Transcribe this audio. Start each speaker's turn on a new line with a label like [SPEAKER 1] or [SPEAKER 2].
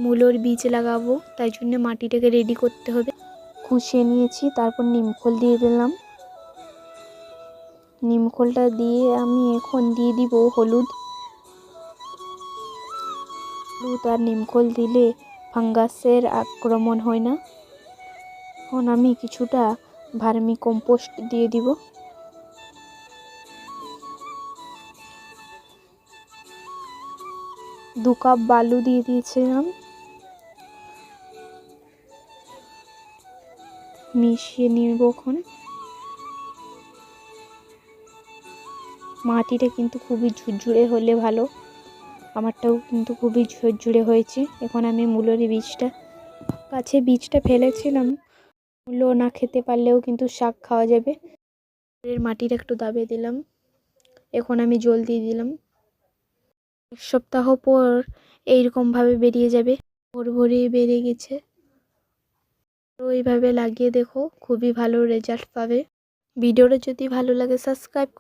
[SPEAKER 1] মূলোর বীজ লাগাবো, তাই জন্য মাটিটাকে রেডি করতে হবে। খুশিয়ে নিয়েছি, তারপর নিমখোল দিয়ে দিলাম। নিমখোলটা দিয়ে আমি এখন দিয়ে দিব হলুদ। হলুদ আর নিমখোল দিলে ফাঙ্গাসের আক্রমণ হয় না। এখন আমি কিছুটা ভার্মি কম্পোস্ট দিয়ে দিব। 2 কাপ বালু দিয়ে দিয়েছিলাম। মিশিয়ে নিব এখন। মাটিটা কিন্তু খুবই ঝুরঝুরে হলে ভালো, আমারটাও কিন্তু খুবই ঝুরঝুরে হয়েছে। এখন আমি মূলোর বীজটা ফেলেছিলাম। মূলো না খেতে পারলেও কিন্তু শাক খাওয়া যাবে। মাটিটা একটু দাবিয়ে দিলাম। এখন আমি জল দিয়ে দিলাম। 1 সপ্তাহ পর এইরকমভাবে বেরিয়ে যাবে। ভরে বেরিয়ে গেছে। তো এইভাবে লাগিয়ে দেখো, খুবই ভালো রেজাল্ট পাবে। ভিডিওটা যদি ভালো লাগে সাবস্ক্রাইব করো।